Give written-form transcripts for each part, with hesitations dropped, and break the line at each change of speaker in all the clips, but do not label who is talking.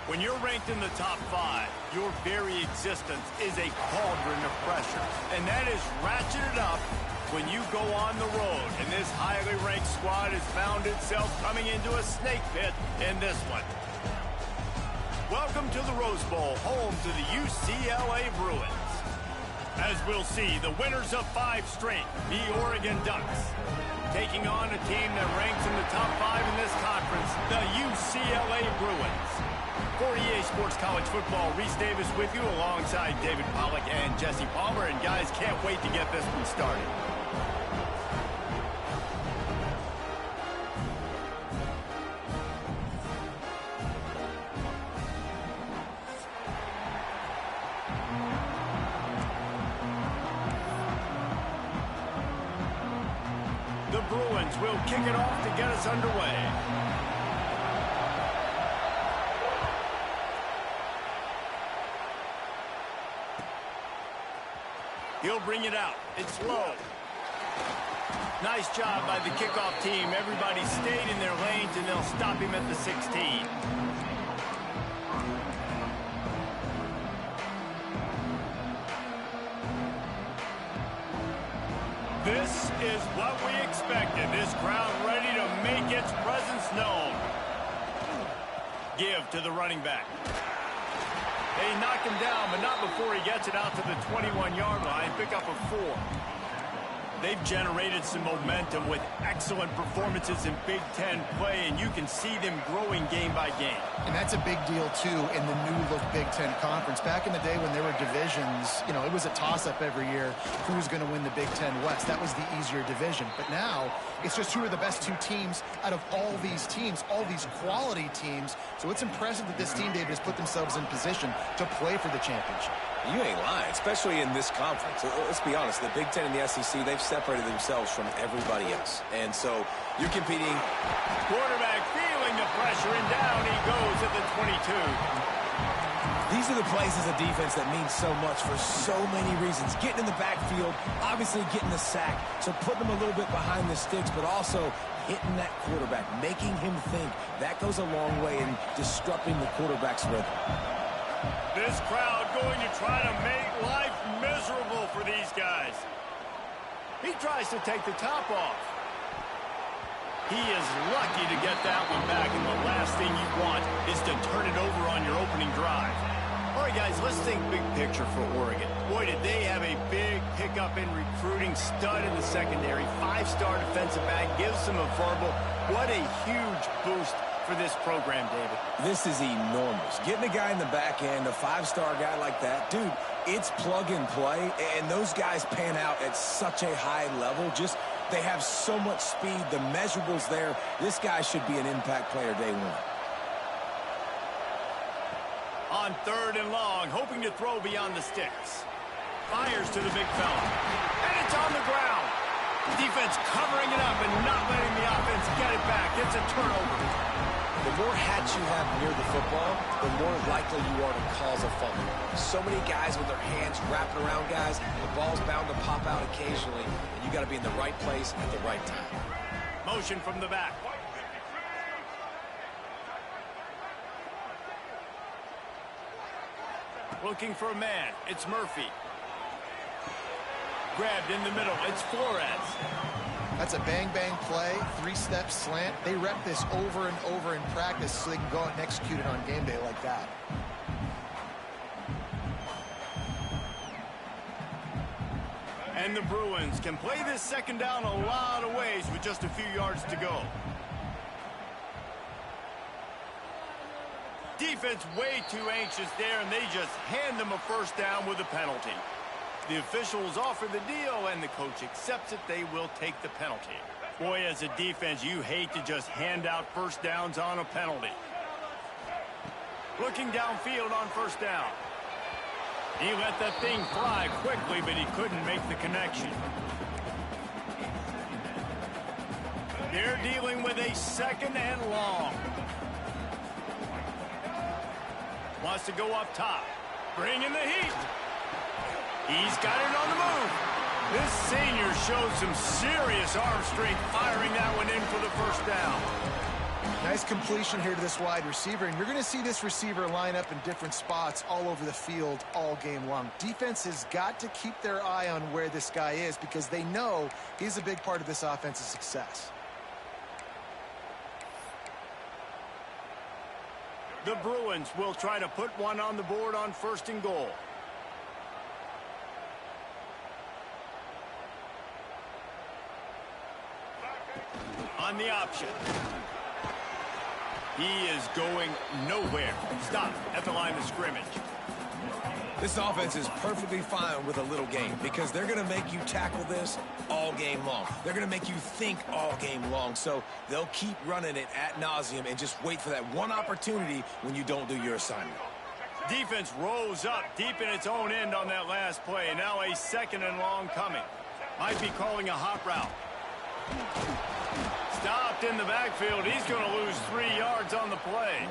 When you're ranked in the top 5, your very existence is a cauldron of pressure. And that is ratcheted up when you go on the road. And this highly ranked squad has found itself coming into a snake pit in this one. Welcome to the Rose Bowl, home to the UCLA Bruins. As we'll see, the winners of 5 straight, the Oregon Ducks, taking on a team that ranks in the top 5 in this conference, the UCLA Bruins. For EA Sports College Football, Reese Davis with you alongside David Pollack and Jesse Palmer. And guys, can't wait to get this one started. The Bruins will kick it off to get us underway. He'll bring it out. It's low. Nice job by the kickoff team. Everybody stayed in their lanes, and they'll stop him at the 16. This is what we expected. This crowd ready to make its presence known. Give to the running back. They knock him down, but not before he gets it out to the 21-yard line. Pick up a 4. They've generated some momentum with excellent performances in Big Ten play, and you can see them growing game by game.
And that's a big deal, too, in the new-look Big Ten Conference. Back in the day when there were divisions, you know, it was a toss-up every year who's going to win the Big Ten West. That was the easier division. But now it's just who are the best 2 teams out of all these teams, all these quality teams. So it's impressive that this team, David, has put themselves in position to play for the championship.
You ain't lying, especially in this conference. Let's be honest, the Big Ten and the SEC, they've separated themselves from everybody else. And so you're competing.
Quarterback feeling the pressure, and down he goes at the 22.
These are the plays as a defense that mean so much for so many reasons. Getting in the backfield, obviously getting the sack, so putting them a little bit behind the sticks, but also hitting that quarterback, making him think. That goes a long way in disrupting the quarterback's rhythm.
This crowd going to try to make life miserable for these guys. He tries to take the top off. He is lucky to get that one back, and the last thing you want is to turn it over on your opening drive. All right, guys, let's think big picture for Oregon. Boy, did they have a big pickup in recruiting. Stud in the secondary. 5-star defensive back. Gives them a verbal. What a huge boost for this program, David.
This is enormous. Getting a guy in the back end, a 5-star guy like that, dude, it's plug and play, and those guys pan out at such a high level. Just, they have so much speed. The measurables there. This guy should be an impact player day 1.
On 3rd and long, hoping to throw beyond the sticks. Fires to the big fella. And it's on the ground. Defense covering it up and not letting the offense get it back. It's a turnover.
The more hats you have near the football, the more likely you are to cause a fumble. So many guys with their hands wrapping around guys, the ball's bound to pop out occasionally, and you got to be in the right place at the right time.
Motion from the back. Looking for a man. It's Murphy. Grabbed in the middle. It's Flores.
That's a bang-bang play, 3-step slant. They rep this over and over in practice so they can go out and execute it on game day like that.
And the Bruins can play this second down a lot of ways with just a few yards to go. Defense way too anxious there, and they just hand them a first down with a penalty. The officials offer the deal, and the coach accepts it. They will take the penalty. Boy, as a defense, you hate to just hand out first downs on a penalty. Looking downfield on first down. He let that thing fly quickly, but he couldn't make the connection. They're dealing with a 2nd and long. Wants to go up top. Bringing the heat. He's got it on the move. This senior showed some serious arm strength firing that one in for the first down.
Nice completion here to this wide receiver, and you're going to see this receiver line up in different spots all over the field all game long. Defense has got to keep their eye on where this guy is because they know he's a big part of this offense's success.
The Bruins will try to put one on the board on 1st and goal. On the option. He is going nowhere. Stop at the line of scrimmage.
This offense is perfectly fine with a little game because they're going to make you tackle this all game long. They're going to make you think all game long. So they'll keep running it ad nauseum and just wait for that one opportunity when you don't do your assignment.
Defense rose up deep in its own end on that last play. Now a 2nd and long coming. Might be calling a hot route. Stopped in the backfield. He's going to lose 3 yards on the play.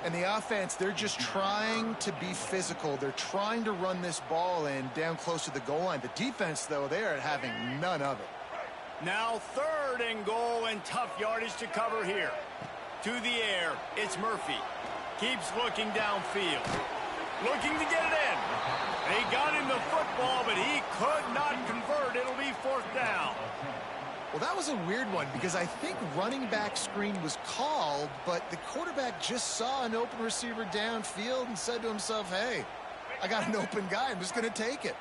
And the offense, they're just trying to be physical. They're trying to run this ball in down close to the goal line. The defense, though, they are having none of it.
Now 3rd and goal and tough yardage to cover here. To the air, it's Murphy. Keeps looking downfield. Looking to get it in. They got him the football, but he could not convert. It'll be 4th down.
Well, that was a weird one because I think running back screen was called, but the quarterback just saw an open receiver downfield and said to himself, hey, I got an open guy. I'm just going to take it.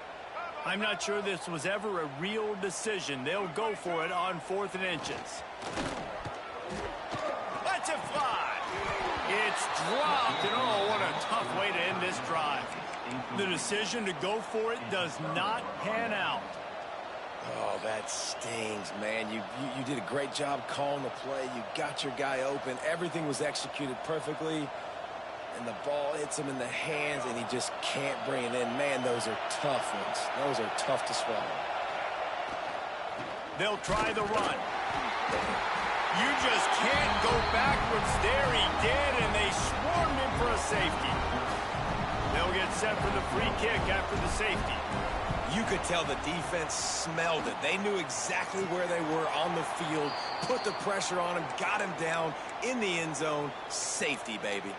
I'm not sure this was ever a real decision. They'll go for it on 4th and inches. Let's it fly. It's dropped, and oh, what a tough way to end this drive. The decision to go for it does not pan out.
Oh, that stings, man. You did a great job calling the play. You got your guy open. Everything was executed perfectly. And the ball hits him in the hands, and he just can't bring it in. Man, those are tough ones. Those are tough to swallow.
They'll try the run. You just can't go backwards there. He did, and they swarmed him for a safety. They'll get set for the free kick after the safety.
You could tell the defense smelled it. They knew exactly where they were on the field, put the pressure on him, got him down in the end zone. Safety, baby.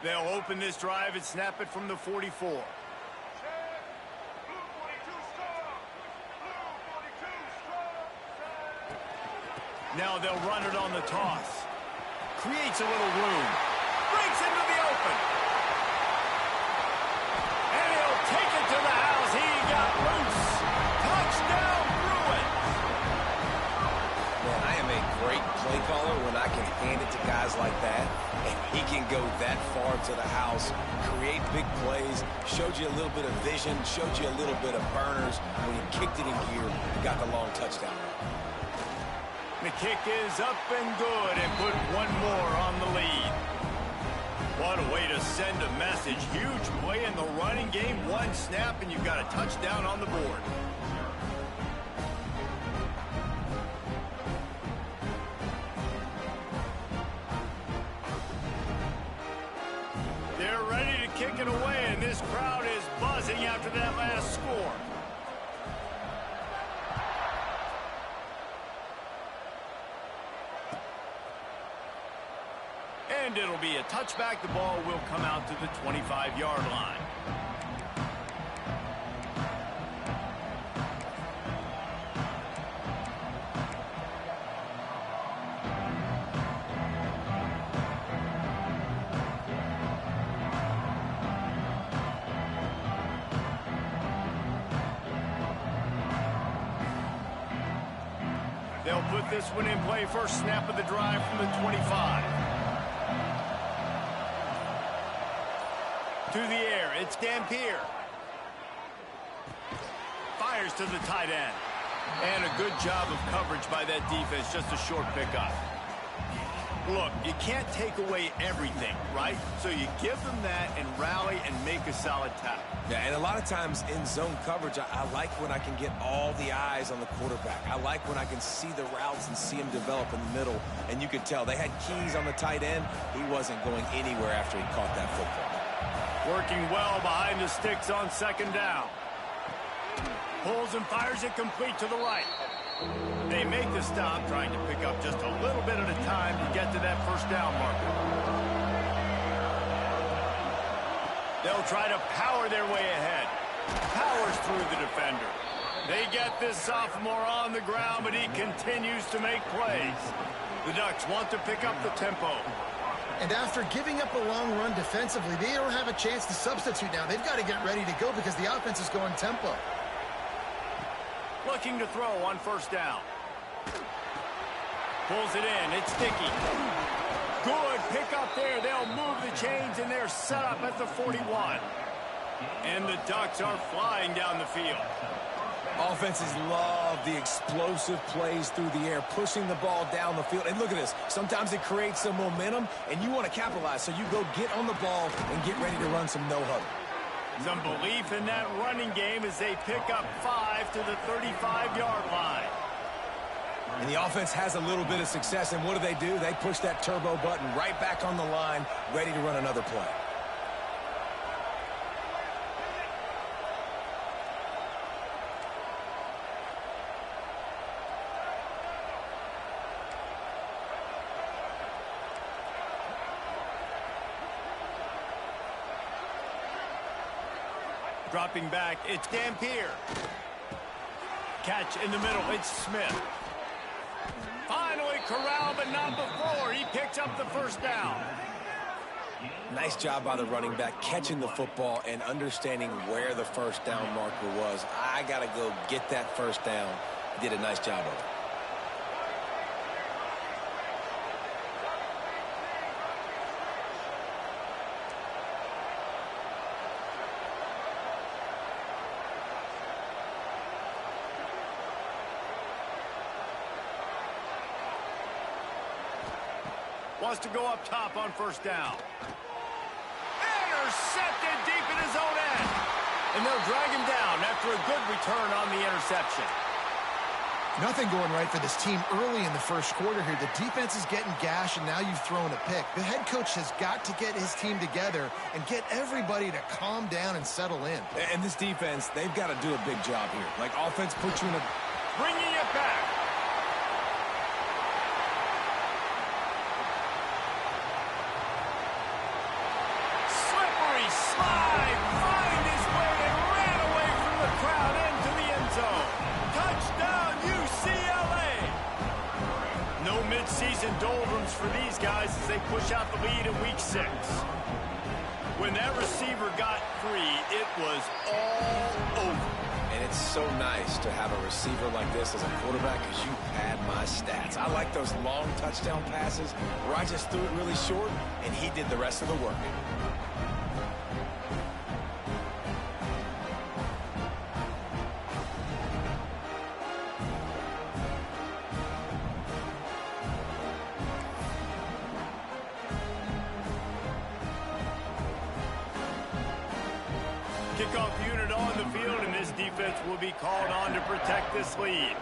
They'll open this drive and snap it from the 44. Now they'll run it on the toss. Creates a little room. Breaks into the open. And he'll take it to the house. He got loose. Touchdown, Bruins.
Man, I am a great play caller when I can hand it to guys like that. And he can go that far to the house, create big plays, showed you a little bit of vision, showed you a little bit of burners. When he kicked it in gear, got the long touchdown.
The kick is up and good and put one more on the lead. What a way to send a message. Huge play in the running game. One snap and you've got a touchdown on the board. They're ready to kick it away, and this crowd is buzzing after that last score. And it'll be a touchback. The ball will come out to the 25-yard line. They'll put this one in play. First snap of the drive from the 25. To the air, it's Dampier. Fires to the tight end. And a good job of coverage by that defense, just a short pickup. Look, you can't take away everything, right? So you give them that and rally and make a solid tackle.
Yeah, and a lot of times in zone coverage, I like when I can get all the eyes on the quarterback. I like when I can see the routes and see him develop in the middle. And you could tell they had keys on the tight end. He wasn't going anywhere after he caught that football.
Working well behind the sticks on second down. Pulls and fires it complete to the right. They make the stop, trying to pick up just a little bit at a time to get to that first down marker. They'll try to power their way ahead. Powers through the defender. They get this sophomore on the ground, but he continues to make plays. The Ducks want to pick up the tempo.
And after giving up a long run defensively, they don't have a chance to substitute now. They've got to get ready to go because the offense is going tempo.
Looking to throw on first down. Pulls it in. It's sticky. Good pick up there. They'll move the chains, and they're set up at the 41. And the Ducks are flying down the field.
Offenses love the explosive plays through the air, pushing the ball down the field. And look at this. Sometimes it creates some momentum, and you want to capitalize. So you go get on the ball and get ready to run some no-huddle.
Some belief in that running game as they pick up 5 to the 35-yard line.
And the offense has a little bit of success, and what do? They push that turbo button right back on the line, ready to run another play.
Dropping back, it's Dampier. Catch in the middle, it's Smith. Finally corralled, but not before. He picks up the first down.
Nice job by the running back, catching the football and understanding where the first down marker was. I got to go get that first down. He did a nice job of it.
Wants to go up top on first down. Intercepted deep in his own end. And they'll drag him down after a good return on the interception.
Nothing going right for this team early in the first quarter here. The defense is getting gashed, and now you've thrown a pick. The head coach has got to get his team together and get everybody to calm down and settle in.
And this defense, they've got to do a big job here. Like, offense puts you in a...
Bringing it back. Slide, find his way, and ran away from the crowd into the end zone. Touchdown, UCLA! No midseason doldrums for these guys as they push out the lead in Week 6. When that receiver got free, it was all over.
And it's so nice to have a receiver like this as a quarterback because you pad my stats. I like those long touchdown passes where I just threw it really short, and he did the rest of the work.
Kickoff unit on the field, and this defense will be called on to protect this lead.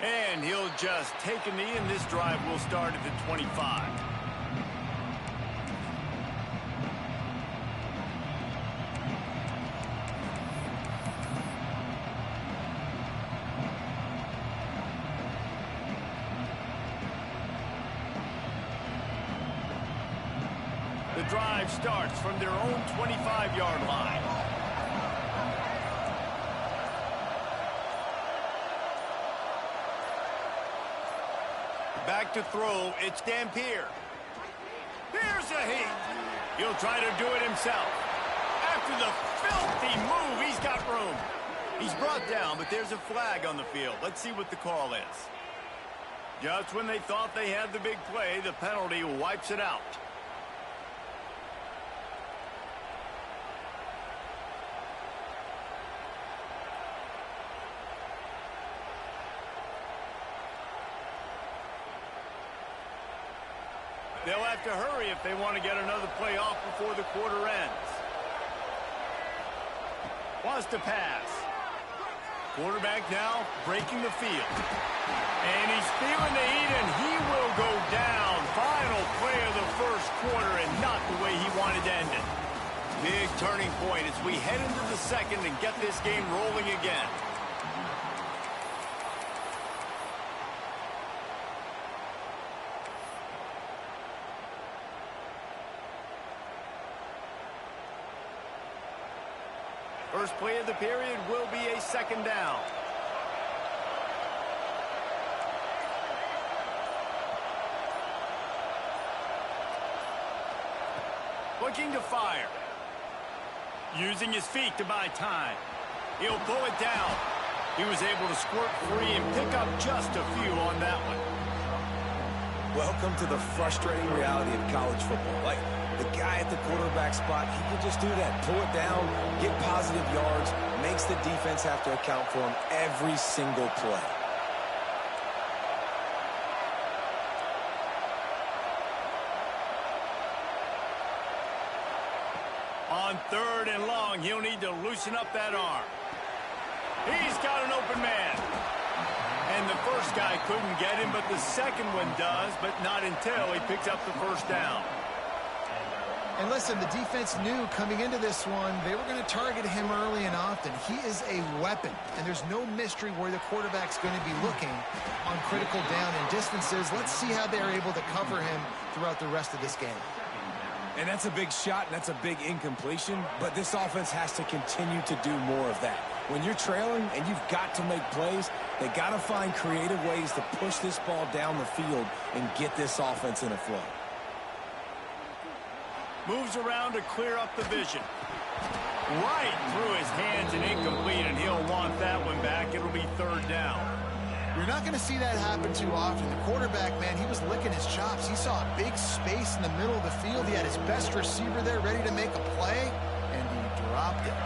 And he'll just take a knee, and this drive will start at the 25. The drive starts from their own 25-yard line. Back to throw, it's Dampier. Here's a heat. He'll try to do it himself. After the filthy move, he's got room. He's brought down, but there's a flag on the field. Let's see what the call is. Just when they thought they had the big play, the penalty wipes it out. They'll have to hurry if they want to get another play off before the quarter ends. Wants to pass. Quarterback now breaking the field. And he's feeling the heat, and he will go down. Final play of the first quarter, and not the way he wanted to end it. Big turning point as we head into the second and get this game rolling again. First play of the period will be a second down. Looking to fire. Using his feet to buy time. He'll pull it down. He was able to squirt free and pick up just a few on that one.
Welcome to the frustrating reality of college football. Like, the guy at the quarterback spot, he can just do that. Pull it down, get positive yards, makes the defense have to account for him every single play.
On third and long, he'll need to loosen up that arm. He's got an open man. And the first guy couldn't get him, but the second one does, but not until he picks up the first down.
And listen, the defense knew coming into this one, they were going to target him early and often. He is a weapon, and there's no mystery where the quarterback's going to be looking on critical down and distances. Let's see how they're able to cover him throughout the rest of this game.
And that's a big shot, and that's a big incompletion, but this offense has to continue to do more of that. When you're trailing and you've got to make plays, they got to find creative ways to push this ball down the field and get this offense in a flow.
Moves around to clear up the vision. Right through his hands and incomplete, and he'll want that one back. It'll be third down.
You're not going to see that happen too often. The quarterback, man, he was licking his chops. He saw a big space in the middle of the field. He had his best receiver there ready to make a play, and he dropped it.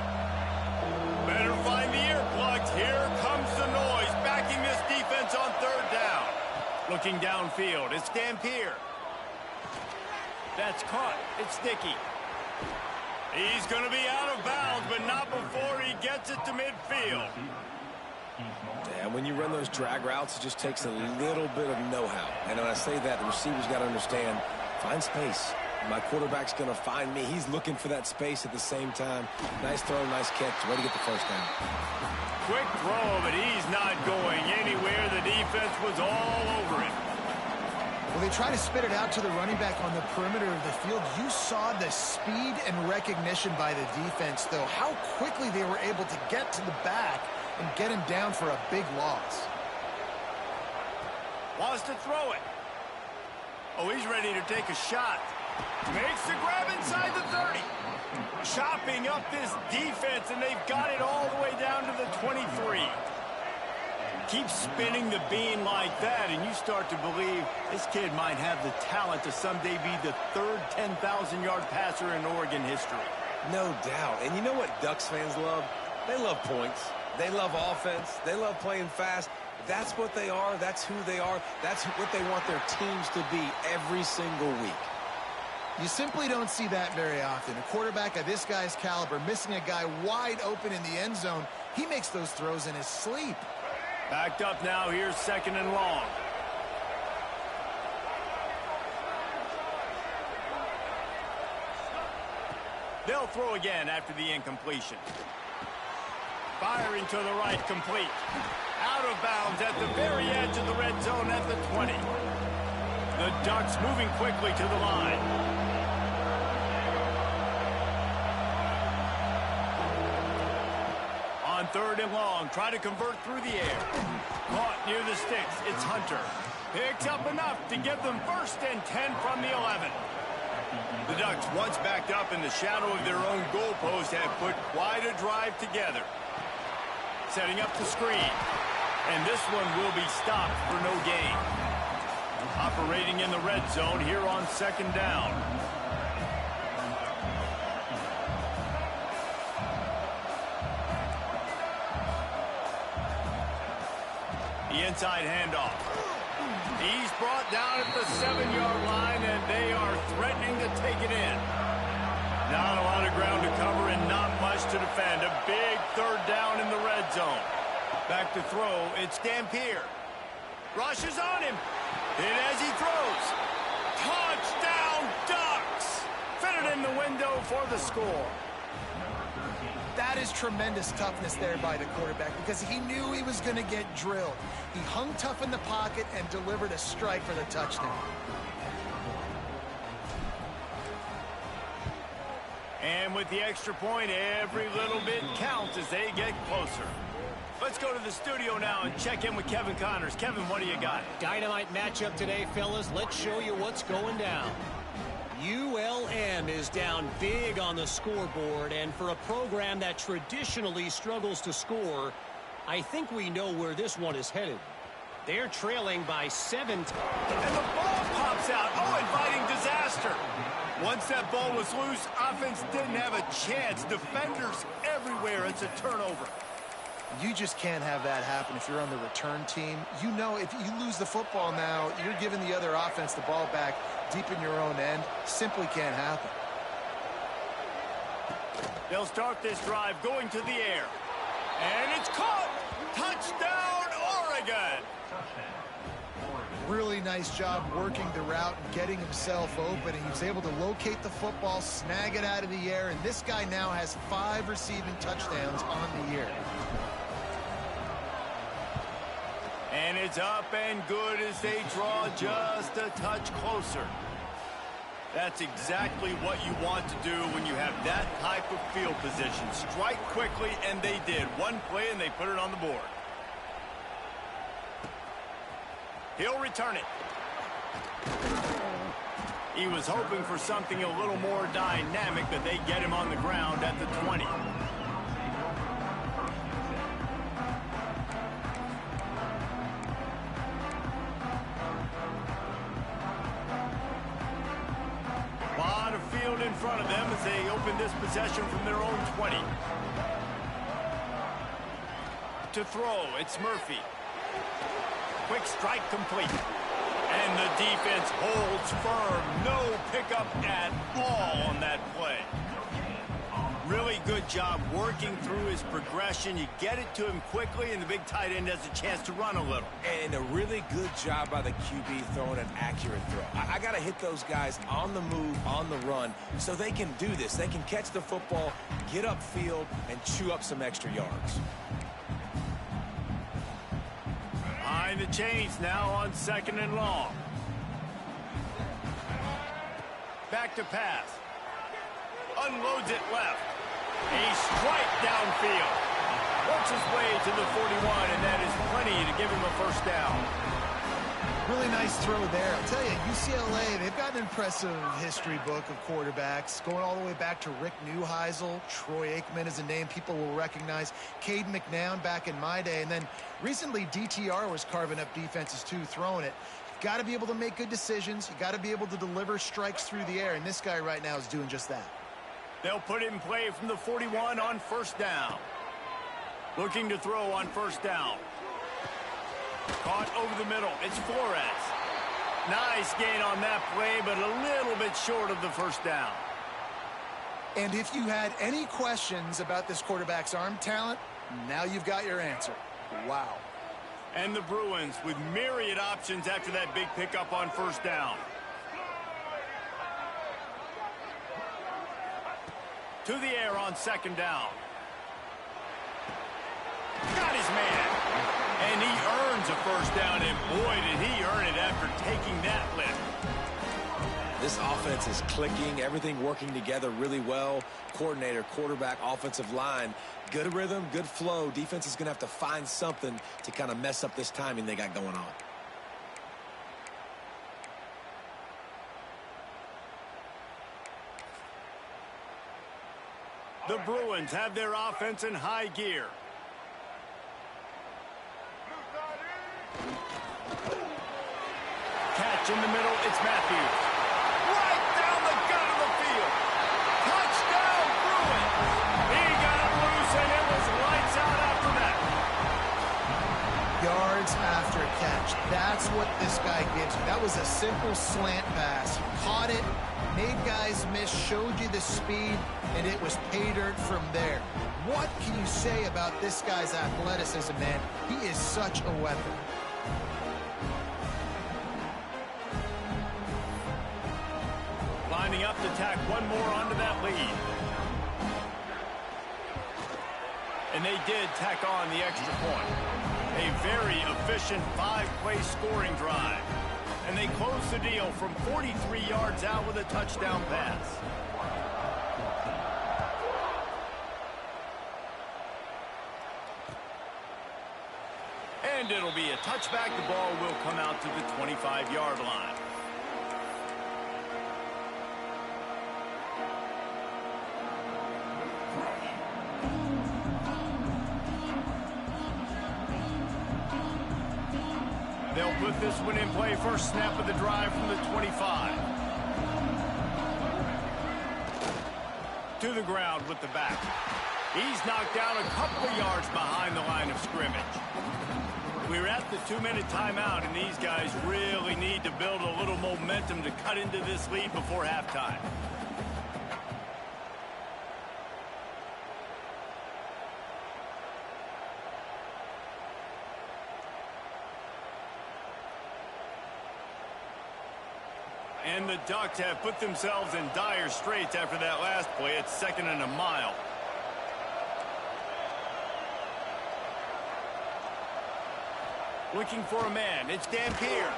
Better find the earplugs. Here comes the noise, backing this defense on third down. Looking downfield, it's Dampier. That's caught. It's Dickey. He's going to be out of bounds, but not before he gets it to midfield.
And when you run those drag routes, it just takes a little bit of know-how. And when I say that, the receiver's got to understand, find space. My quarterback's going to find me. He's looking for that space at the same time. Nice throw, nice catch. Way to get the first down.
Quick throw, but he's not going anywhere. The defense was all over him.
Well, they try to spit it out to the running back on the perimeter of the field. You saw the speed and recognition by the defense, though. How quickly they were able to get to the back and get him down for a big loss.
Wants to throw it. Oh, he's ready to take a shot. Makes the grab inside the 30. Chopping up this defense, and they've got it all the way down to the 23. Keep spinning the beam like that, and you start to believe this kid might have the talent to someday be the third 10,000-yard passer in Oregon history.
No doubt. And you know what Ducks fans love? They love points. They love offense. They love playing fast. That's what they are. That's who they are. That's what they want their teams to be every single week.
You simply don't see that very often. A quarterback of this guy's caliber missing a guy wide open in the end zone. He makes those throws in his sleep.
Backed up now. Here's second and long. They'll throw again after the incompletion. Firing to the right, complete. Out of bounds at the very edge of the red zone at the 20. The Ducks moving quickly to the line. On third and long, try to convert through the air. Caught near the sticks, it's Hunter. Picks up enough to give them first and 10 from the 11. The Ducks, once backed up in the shadow of their own goalpost, have put quite a drive together. Setting up the screen. And this one will be stopped for no gain. Operating in the red zone here on second down. The inside handoff. He's brought down at the 7-yard line, and they are threatening to take it in. Not a lot of ground to cover and not much to defend. A big third down in the red zone. Back to throw, it's Dampier. Rushes on him. Hit as he throws. Touchdown Ducks! Fitted in the window for the score.
That is tremendous toughness there by the quarterback because he knew he was going to get drilled. He hung tough in the pocket and delivered a strike for the touchdown.
And with the extra point, every little bit counts as they get closer. Let's go to the studio now and check in with Kevin Connors. Kevin, what do you got?
Dynamite matchup today, fellas. Let's show you what's going down. ULM is down big on the scoreboard, and for a program that traditionally struggles to score, I think we know where this one is headed. They're trailing by 7.
And the ball pops out. Oh, inviting disaster. Once that ball was loose, offense didn't have a chance. Defenders everywhere. It's a turnover.
You just can't have that happen if you're on the return team. You know if you lose the football now, you're giving the other offense the ball back deep in your own end. Simply can't happen.
They'll start this drive going to the air. And it's caught. Touchdown, Oregon.
Really nice job working the route and getting himself open. And he was able to locate the football, snag it out of the air. And this guy now has 5 receiving touchdowns on the year.
And it's up and good as they draw just a touch closer. That's exactly what you want to do when you have that type of field position. Strike quickly, and they did. One play, and they put it on the board. He'll return it. He was hoping for something a little more dynamic, but they get him on the ground at the 20. Lot of field in front of them as they open this possession from their own 20. To throw, it's Murphy. Quick strike complete. And the defense holds firm. No pickup at all on that play. Really good job working through his progression. You get it to him quickly, and the big tight end has a chance to run a little.
And a really good job by the QB throwing an accurate throw. I got to hit those guys on the move, on the run, so they can do this. They can catch the football, get upfield, and chew up some extra yards.
Behind the chains now on 2nd and long. Back to pass. Unloads it left. A strike downfield. Works his way to the 41, and that is plenty to give him a first down.
Really nice throw there. I'll tell you, UCLA, they've got an impressive history book of quarterbacks, going all the way back to Rick Neuheisel. Troy Aikman is a name people will recognize. Cade McNown back in my day. And then recently, DTR was carving up defenses too, throwing it. You've got to be able to make good decisions. You've got to be able to deliver strikes through the air, and this guy right now is doing just that.
They'll put it in play from the 41 on first down. Looking to throw on first down. Caught over the middle. It's Flores. Nice gain on that play, but a little bit short of the first down.
And if you had any questions about this quarterback's arm talent, now you've got your answer. Wow.
And the Bruins with myriad options after that big pickup on first down. To the air on 2nd down. Got his man. And he earns a first down, and boy, did he earn it after taking that lift.
This offense is clicking, everything working together really well. Coordinator, quarterback, offensive line, good rhythm, good flow. Defense is going to have to find something to kind of mess up this timing they got going on.
The Bruins have their offense in high gear. Catch in the middle, it's Matthews. Right down the gut of the field. Touchdown, Bruins. He got it loose, and it was lights out after that.
Yards after a catch. That's what this guy gives you. That was a simple slant pass. He caught it, Made guys miss, showed you the speed, and it was pay dirt from there. What can you say about this guy's athleticism, man? He is such a weapon.
Lining up to tack one more onto that lead. And they did tack on the extra point. A very efficient 5-play scoring drive. And they close the deal from 43 yards out with a touchdown pass. And it'll be a touchback. The ball will come out to the 25-yard line. They'll put this one in play. First snap of the drive from the 25. To the ground with the back. He's knocked down a couple of yards behind the line of scrimmage. We're at the 2-minute timeout, and these guys really need to build a little momentum to cut into this lead before halftime. And the Ducks have put themselves in dire straits after that last play. It's 2nd and a mile. Looking for a man. It's Dampier.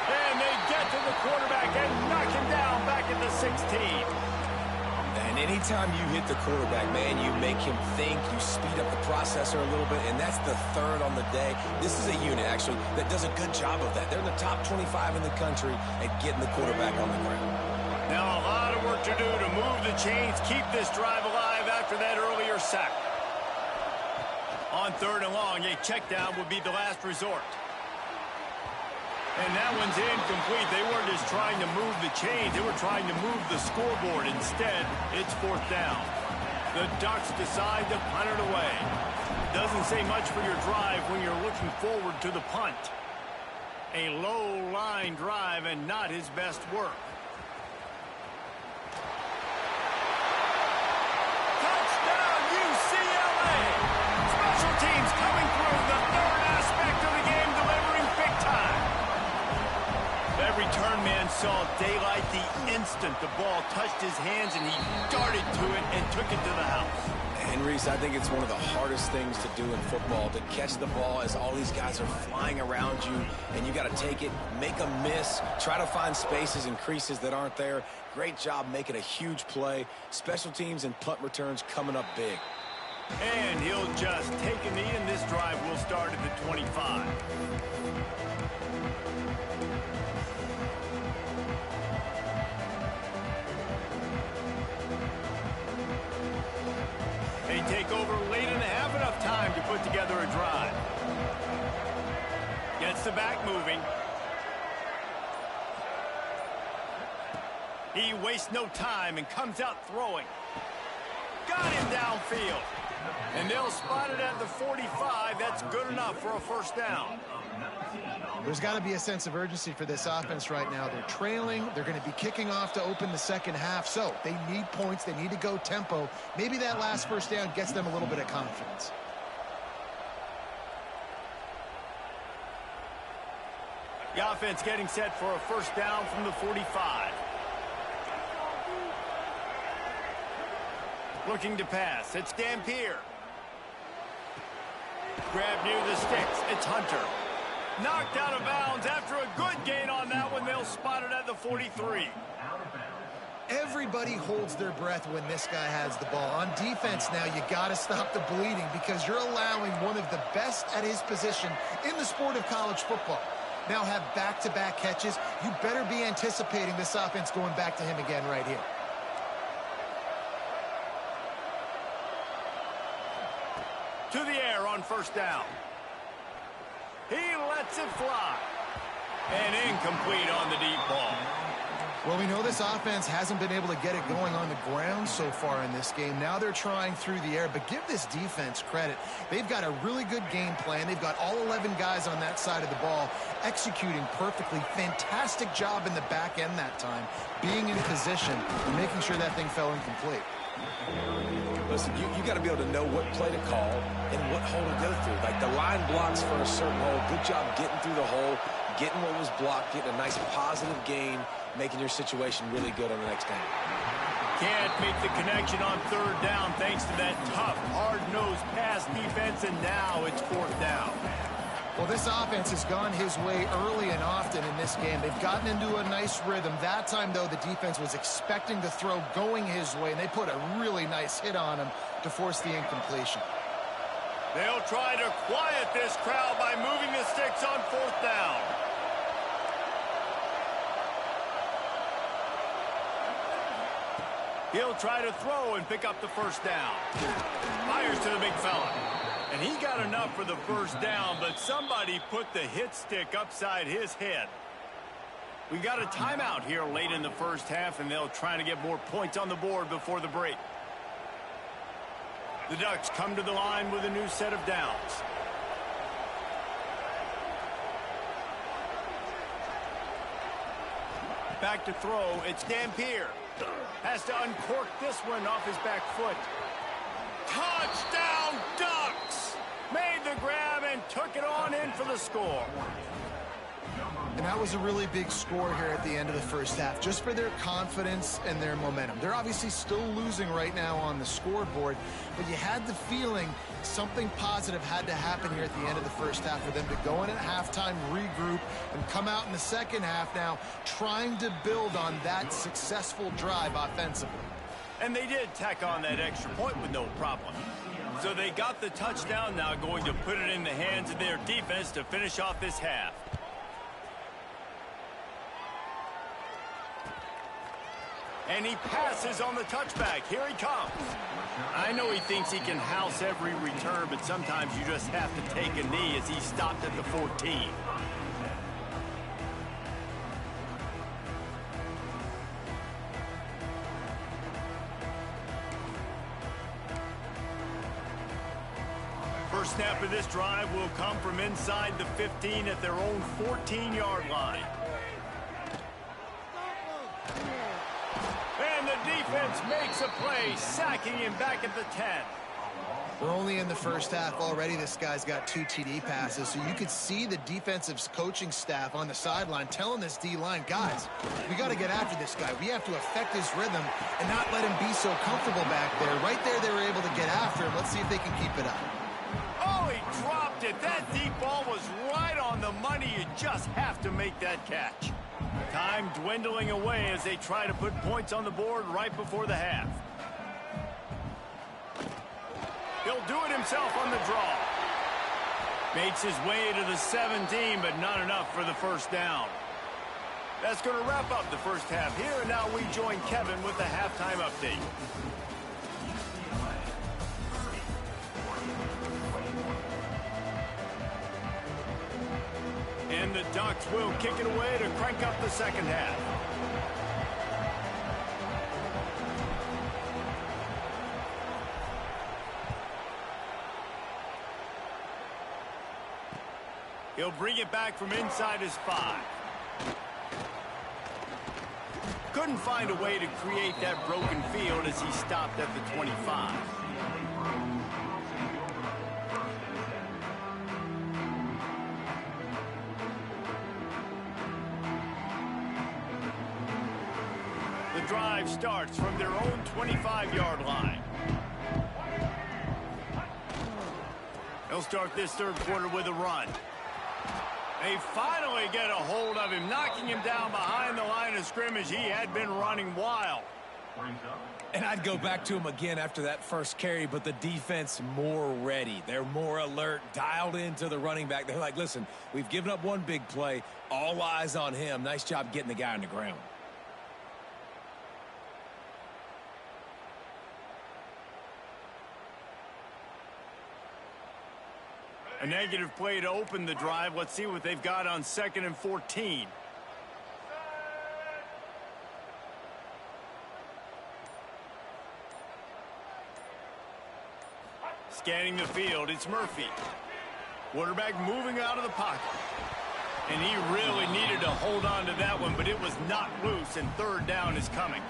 And they get to the quarterback and knock him down back at the 16.
And anytime you hit the quarterback, man, you make him think, you speed up the processor a little bit, and that's the 3rd on the day. This is a unit, actually, that does a good job of that. They're in the top 25 in the country at getting the quarterback on the ground.
Now a lot of work to do to move the chains, keep this drive alive after that earlier sack. On 3rd and long, a check down would be the last resort. And that one's incomplete. They weren't just trying to move the chains. They were trying to move the scoreboard. Instead, it's 4th down. The Ducks decide to punt it away. Doesn't say much for your drive when you're looking forward to the punt. A low-line drive and not his best work. Touchdown, UCLA! Special teams coming through, the 3rd aspect of the game, delivering big time. That return man saw daylight the instant the ball touched his hands, and he darted to it and took it to the house.
And Reese, I think it's one of the hardest things to do in football, to catch the ball as all these guys are flying around you, and you got to take it, make a miss, try to find spaces and creases that aren't there. Great job making a huge play. Special teams and punt returns coming up big.
And he'll just take a knee, and this drive will start at the 25. They take over late and have enough time to put together a drive. Gets the back moving. He wastes no time and comes out throwing. Got him downfield. And they'll spot it at the 45. That's good enough for a 1st down.
There's got to be a sense of urgency for this offense right now. They're trailing. They're going to be kicking off to open the 2nd half. So they need points. They need to go tempo. Maybe that last 1st down gets them a little bit of confidence.
The offense getting set for a 1st down from the 45. Looking to pass. It's Dampier. Grab near the sticks. It's Hunter. Knocked out of bounds after a good gain on that one. They'll spot it at the 43.
Everybody holds their breath when this guy has the ball. On defense now, you got to stop the bleeding because you're allowing one of the best at his position in the sport of college football. Now have back-to-back catches. You better be anticipating this offense going back to him again right here.
To the air on 1st down. He lets it fly. And incomplete on the deep ball.
Well, we know this offense hasn't been able to get it going on the ground so far in this game. Now they're trying through the air, but give this defense credit. They've got a really good game plan. They've got all 11 guys on that side of the ball executing perfectly. Fantastic job in the back end that time, being in position and making sure that thing fell incomplete.
Listen, you got to be able to know what play to call and what hole to go through. Like the line blocks for a certain hole. Good job getting through the hole, getting what was blocked, getting a nice positive gain, making your situation really good on the next down.
Can't make the connection on third down thanks to that tough, hard-nosed pass defense, and now it's fourth down.
Well, this offense has gone his way early and often in this game. They've gotten into a nice rhythm. That time, though, the defense was expecting the throw going his way, and they put a really nice hit on him to force the incompletion.
They'll try to quiet this crowd by moving the sticks on fourth down. He'll try to throw and pick up the first down. Fires to the big fella. And he got enough for the first down, but somebody put the hit stick upside his head. We got a timeout here late in the first half, and they'll try to get more points on the board before the break. The Ducks come to the line with a new set of downs. Back to throw, it's Dampier. Has to uncork this one off his back foot. Touchdown, Ducks! Made the grab and took it on in for the score.
And that was a really big score here at the end of the first half, just for their confidence and their momentum. They're obviously still losing right now on the scoreboard, but you had the feeling something positive had to happen here at the end of the first half for them to go in at halftime, regroup, and come out in the second half now trying to build on that successful drive offensively.
And they did tack on that extra point with no problem. So they got the touchdown, now going to put it in the hands of their defense to finish off this half. And he passes on the touchback. Here he comes. I know he thinks he can house every return, but sometimes you just have to take a knee as he stopped at the 14. First snap of this drive will come from inside the 15 at their own 14-yard line. And the defense makes a play, sacking him back at the 10.
We're only in the first half already. This guy's got 2 TD passes, so you could see the defensive coaching staff on the sideline telling this D-line, guys, we got to get after this guy. We have to affect his rhythm and not let him be so comfortable back there. Right there, they were able to get after him. Let's see if they can keep it up.
Oh, he dropped it. That deep ball was right on the money. You just have to make that catch. Time dwindling away as they try to put points on the board right before the half. He'll do it himself on the draw. Makes his way to the 17, but not enough for the first down. That's going to wrap up the first half here, and now we join Kevin with the halftime update. And the Ducks will kick it away to crank up the second half. He'll bring it back from inside his 5. Couldn't find a way to create that broken field as he stopped at the 25. The drive starts from their own 25-yard line. They'll start this third quarter with a run. They finally get a hold of him, knocking him down behind the line of scrimmage. He had been running wild.
And I'd go back to him again after that first carry, but the defense more ready. They're more alert, dialed into the running back. They're like, listen, we've given up one big play. All eyes on him. Nice job getting the guy on the ground.
A negative play to open the drive. Let's see what they've got on 2nd and 14. Scanning the field, it's Murphy. Quarterback moving out of the pocket. And he really needed to hold on to that one, but it was not loose, and third down is coming.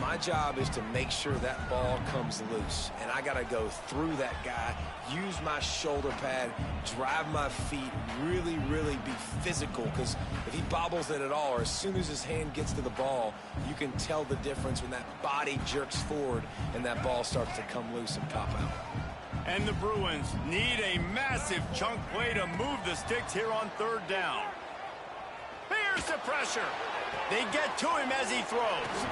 My job is to make sure that ball comes loose, and I got to go through that guy, use my shoulder pad, drive my feet, really, really be physical, because if he bobbles it at all, or as soon as his hand gets to the ball, you can tell the difference when that body jerks forward and that ball starts to come loose and pop out.
And the Bruins need a massive chunk play to move the sticks here on third down. Here's the pressure. They get to him as he throws.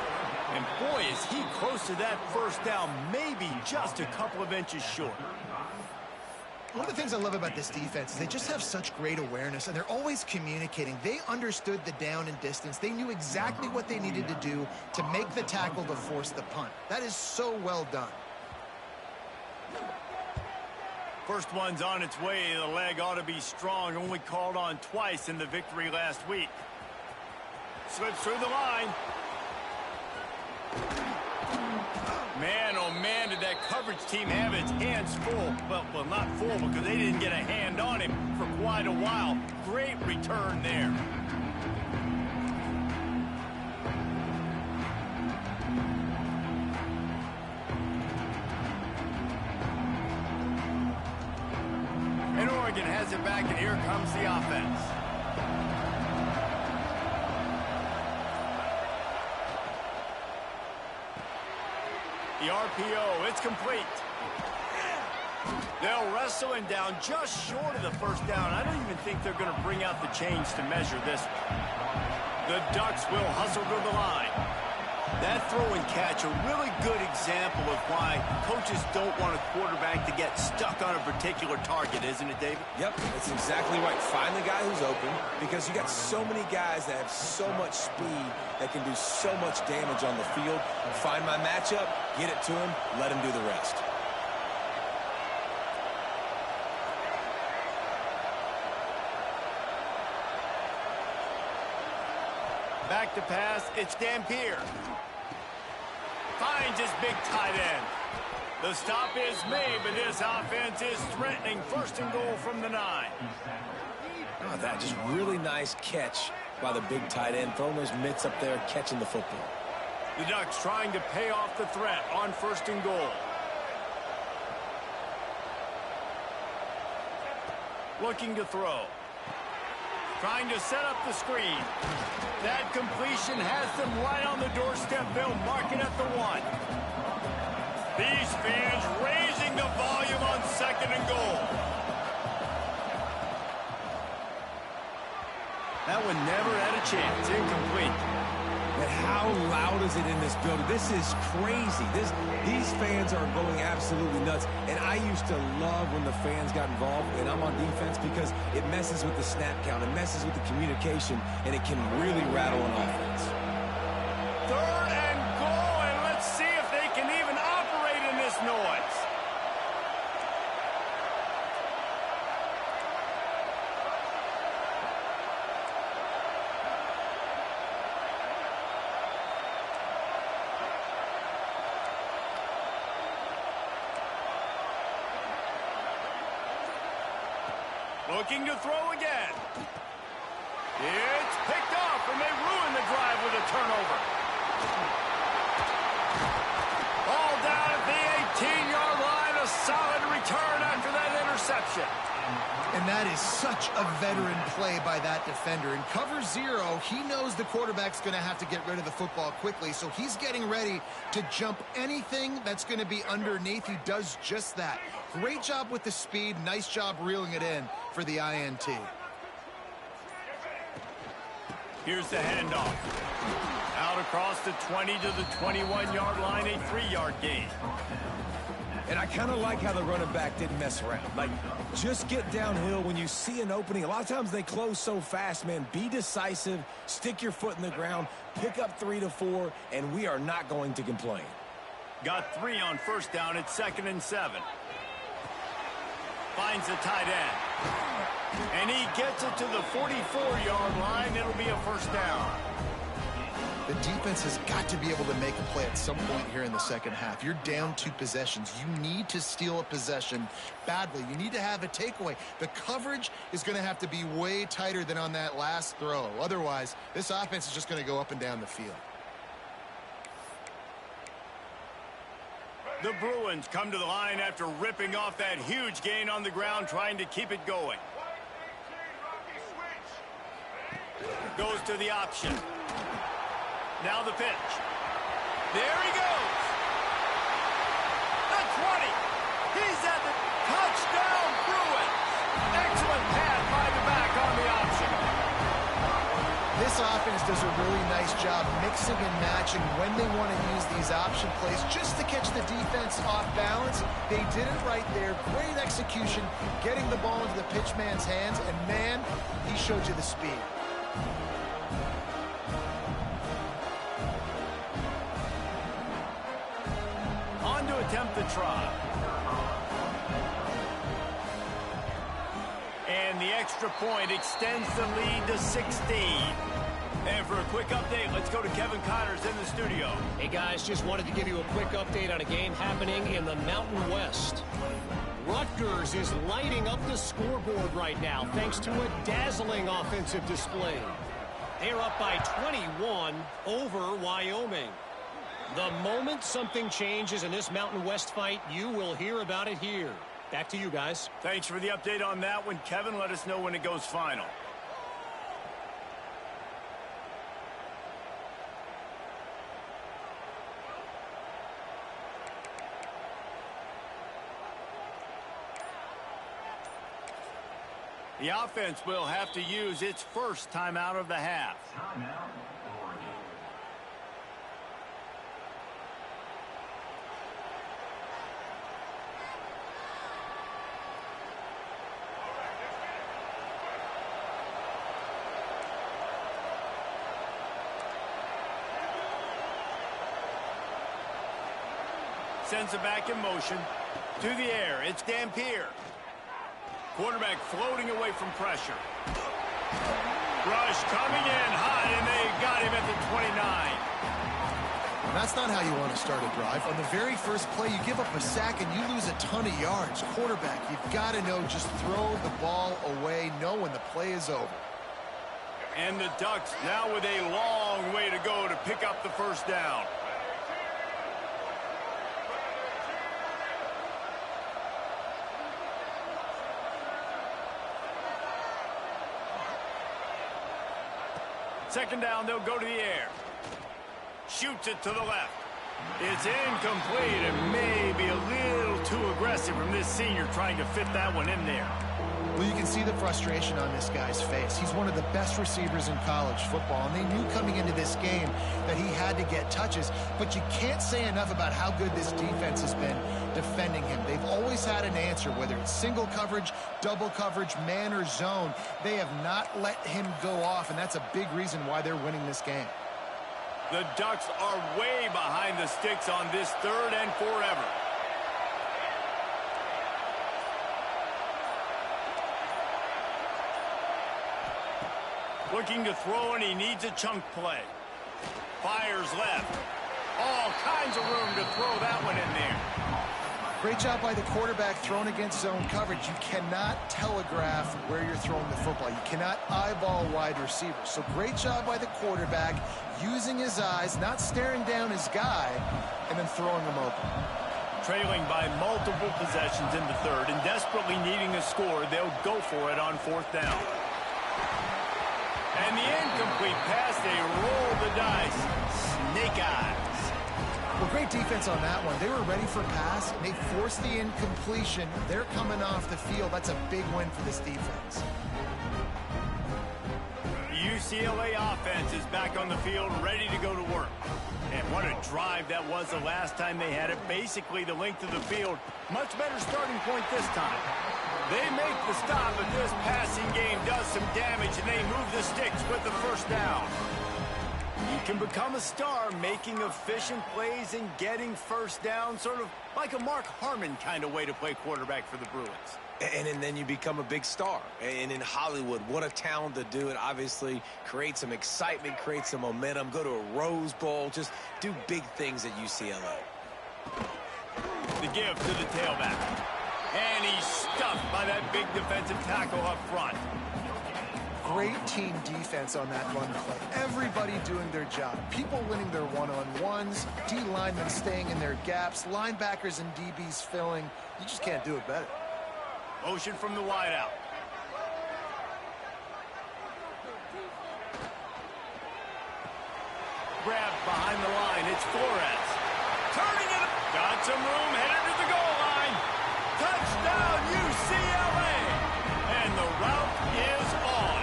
And boy, is he close to that first down, maybe just a couple of inches short.
One of the things I love about this defense is they just have such great awareness, and they're always communicating. They understood the down and distance. They knew exactly what they needed to do to make the tackle to force the punt. That is so well done.
First one's on its way. The leg ought to be strong. Only called on twice in the victory last week. Slips through the line. Man, oh man, did that coverage team have its hands full. Well, not full because they didn't get a hand on him for quite a while. Great return there. And Oregon has it back, and here comes the offense. The RPO, it's complete. They'll wrestle him down just short of the first down. I don't even think they're going to bring out the chains to measure this one. The Ducks will hustle to the line. That throw and catch, a really good example of why coaches don't want a quarterback to get stuck on a particular target, isn't it, David?
Yep, that's exactly right. Find the guy who's open, because you got so many guys that have so much speed that can do so much damage on the field. Find my matchup, get it to him, let him do the rest.
Back to pass, it's Dampier. Finds his big tight end. The stop is made, but this offense is threatening. First and goal from the 9.
Oh, that just really nice catch by the big tight end. Throwing those mitts up there, catching the football.
The Ducks trying to pay off the threat on first and goal. Looking to throw. Trying to set up the screen. That completion has them right on the doorstep. They'll mark it at the 1. These fans raising the volume on second and goal. That one never had a chance. Incomplete.
And how loud is it in this building? This is crazy. These fans are going absolutely nuts. And I used to love when the fans got involved, and I'm on defense, because it messes with the snap count, it messes with the communication, and it can really rattle an offense.
Third and goal, and let's see if they can even operate in this noise. Looking to throw again. It's picked off, and they ruin the drive with a turnover. Ball down at the 18-yard line. A solid return after that interception.
And that is such a veteran play by that defender. In cover 0, he knows the quarterback's going to have to get rid of the football quickly, so he's getting ready to jump anything that's going to be underneath. He does just that. Great job with the speed. Nice job reeling it in for the INT.
Here's the handoff. Out across the 20 to the 21-yard line, a 3-yard gain.
And I kind of like how the running back didn't mess around. Like, just get downhill when you see an opening. A lot of times they close so fast, man. Be decisive, stick your foot in the ground, pick up 3 to 4, and we are not going to complain.
Got 3 on first down. It's 2nd and 7. Finds the tight end. And he gets it to the 44-yard line. It'll be a first down.
The defense has got to be able to make a play at some point here in the second half. You're down 2 possessions. You need to steal a possession badly. You need to have a takeaway. The coverage is going to have to be way tighter than on that last throw. Otherwise, this offense is just going to go up and down the field.
The Bruins come to the line after ripping off that huge gain on the ground, trying to keep it going. Goes to the option. Now the pitch. There he goes. The 20. He's at the touchdown, Bruins. Excellent pass by the back on the option.
This offense does a really nice job mixing and matching when they want to use these option plays just to catch the defense off balance. They did it right there. Great execution, getting the ball into the pitchman's hands, and man, he showed you the speed.
On to attempt the try. And the extra point extends the lead to 16. And for a quick update, let's go to Kevin Connors in the studio.
Hey, guys, just wanted to give you a quick update on a game happening in the Mountain West. Rutgers is lighting up the scoreboard right now thanks to a dazzling offensive display. They're up by 21 over Wyoming. The moment something changes in this Mountain West fight, you will hear about it here. Back to you guys.
Thanks for the update on that one, Kevin. Let us know when it goes final. The offense will have to use its first timeout of the half. Sends it back in motion. To the air, it's Dampier. Quarterback floating away from pressure. Rush coming in hot, and they got him at the 29.
Well, that's not how you want to start a drive. On the very first play, you give up a sack and you lose a ton of yards. Quarterback, you've got to know, just throw the ball away, know when the play is over.
And the Ducks now with a long way to go to pick up the first down. Second down, they'll go to the air. Shoots it to the left. It's incomplete and maybe a little too aggressive from this senior trying to fit that one in there.
Well, you can see the frustration on this guy's face. He's one of the best receivers in college football, and they knew coming into this game that he had to get touches, but you can't say enough about how good this defense has been defending him. They've always had an answer, whether it's single coverage, double coverage, man or zone. They have not let him go off, and that's a big reason why they're winning this game.
The Ducks are way behind the sticks on this third and forever. Looking to throw, and he needs a chunk play. Fires left. All kinds of room to throw that one in there.
Great job by the quarterback thrown against zone coverage. You cannot telegraph where you're throwing the football. You cannot eyeball wide receivers. So great job by the quarterback using his eyes, not staring down his guy, and then throwing him open.
Trailing by multiple possessions in the third and desperately needing a score, they'll go for it on fourth down. And the incomplete pass, they roll the dice. Snake eyes.
Well, great defense on that one. They were ready for pass, and they forced the incompletion. They're coming off the field. That's a big win for this defense.
The UCLA offense is back on the field, ready to go to work. And what a drive that was the last time they had it. Basically the length of the field. Much better starting point this time. They make the stop, but this passing game does some damage, and they move the sticks with the first down. You can become a star making efficient plays and getting first down, sort of like a Mark Harmon kind of way to play quarterback for the Bruins.
And then you become a big star. And in Hollywood, what a town to do it. Obviously, create some excitement, create some momentum, go to a Rose Bowl, just do big things at UCLA.
The give to the tailback. And he's stuffed by that big defensive tackle up front.
Great team defense on that run play. Everybody doing their job. People winning their one-on-ones, D linemen staying in their gaps, linebackers and DBs filling. You just can't do it better.
Motion from the wideout. Grab behind the line. It's Flores. Turning it. Got some room. Headed to the goal line. Touchdown, UCLA. And the route is on.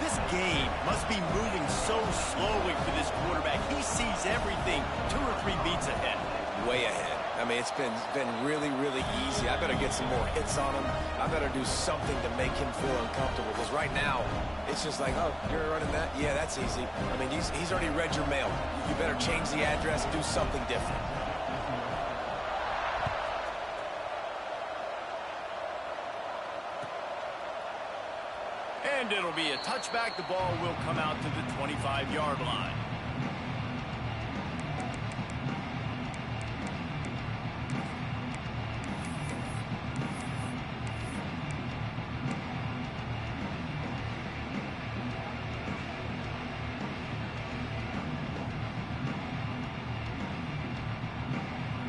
This game must be moving so slowly for this quarterback. He sees everything 2 or 3 beats ahead.
Way ahead. I mean, it's been really, really easy. I better get some more hits on him. I better do something to make him feel uncomfortable. Because right now, it's just like, oh, you're running that? Yeah, that's easy. I mean, he's already read your mail. You better change the address and do something different.
And it'll be a touchback. The ball will come out to the 25-yard line.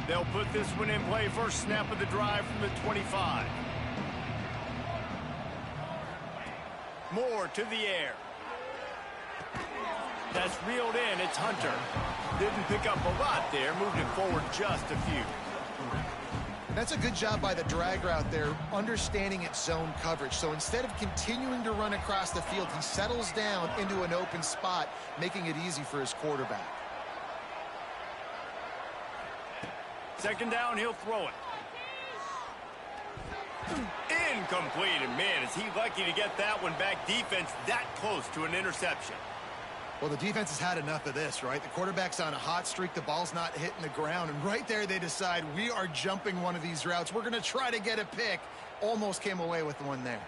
They'll put this one in play. First snap of the drive from the 25. Moore to the air. That's reeled in. It's Hunter. Didn't pick up a lot there. Moved it forward just a few.
That's a good job by the drag route there, understanding its zone coverage. So instead of continuing to run across the field, he settles down into an open spot, making it easy for his quarterback.
Second down, he'll throw it. Incomplete, and man, is he lucky to get that one back. Defense that close to an interception.
Well, the defense has had enough of this, right? The quarterback's on a hot streak. The ball's not hitting the ground. And right there, they decide, we are jumping one of these routes. We're going to try to get a pick. Almost came away with one there.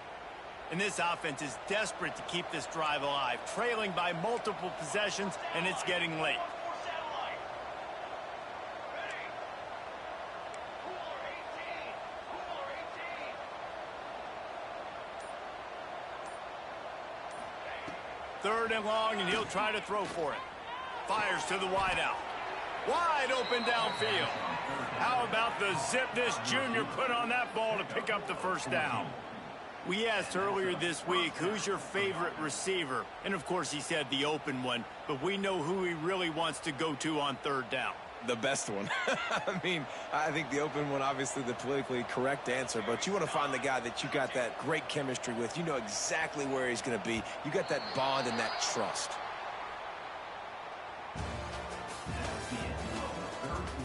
And this offense is desperate to keep this drive alive. Trailing by multiple possessions, and it's getting late. Third and long, and he'll try to throw for it. Fires to the wideout. Wide open downfield. How about the zip this junior put on that ball to pick up the first down? We asked earlier this week, who's your favorite receiver? And, of course, he said the open one, but we know who he really wants to go to on third down.
The best one. I mean, I think the open one, obviously the politically correct answer, but you want to find the guy that you got that great chemistry with. You know exactly where he's going to be. You got that bond and that trust.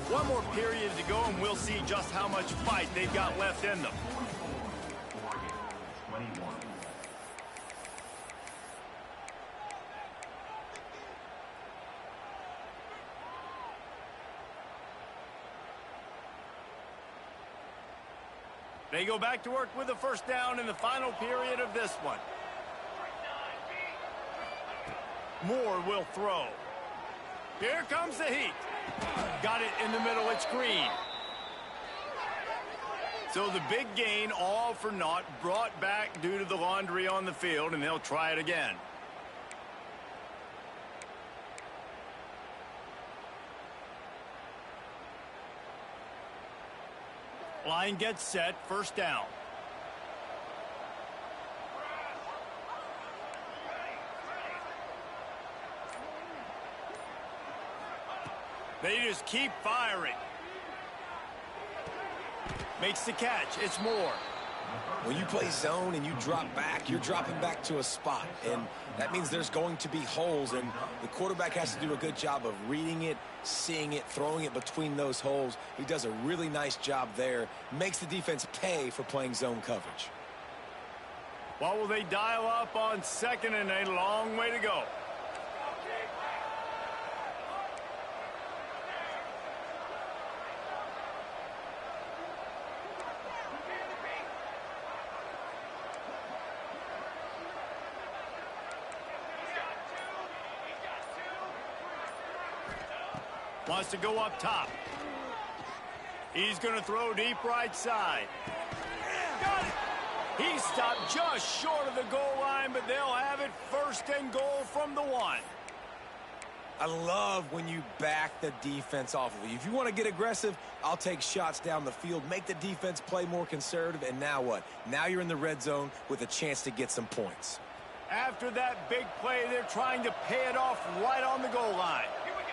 One more period to go, and we'll see just how much fight they've got left in them. They go back to work with a first down in the final period of this one. Moore will throw. Here comes the heat. Got it in the middle. It's Green. So the big gain, all for naught, brought back due to the laundry on the field, and they'll try it again. Line gets set, first down. They just keep firing. Makes the catch. It's Moore.
When you play zone and you drop back, you're dropping back to a spot. And that means there's going to be holes. And the quarterback has to do a good job of reading it, seeing it, throwing it between those holes. He does a really nice job there. Makes the defense pay for playing zone coverage.
What will they dial up on second and a long way to go? Wants to go up top. He's going to throw deep right side. Got it! He stopped just short of the goal line, but they'll have it first and goal from the 1.
I love when you back the defense off of you. If you want to get aggressive, I'll take shots down the field, make the defense play more conservative, and now what? Now you're in the red zone with a chance to get some points.
After that big play, they're trying to pay it off right on the goal line. Here we go.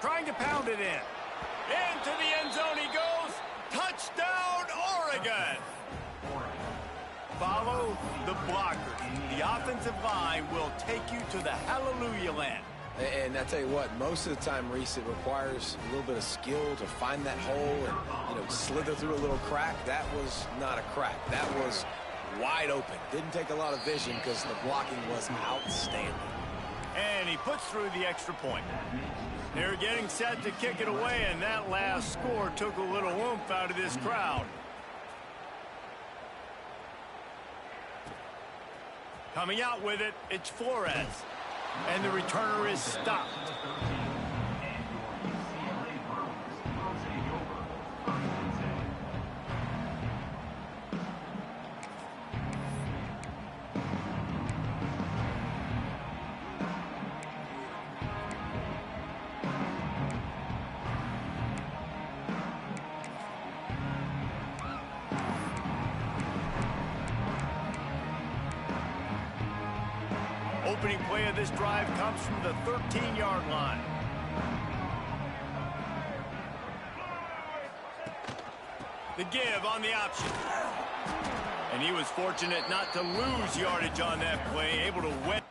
Trying to pound it in. Into the end zone he goes. Touchdown, Oregon. Follow the blockers. The offensive line will take you to the hallelujah land.
And I tell you what, most of the time, Reese, it requires a little bit of skill to find that hole and, slither through a little crack. That was not a crack. That was wide open. Didn't take a lot of vision because the blocking was outstanding.
And he puts through the extra point. They're getting set to kick it away, and that last score took a little oomph out of this crowd. Coming out with it, it's Flores. And the returner is stopped. Opening play of this drive comes from the 13-yard line. The give on the option. And he was fortunate not to lose yardage on that play, able to win.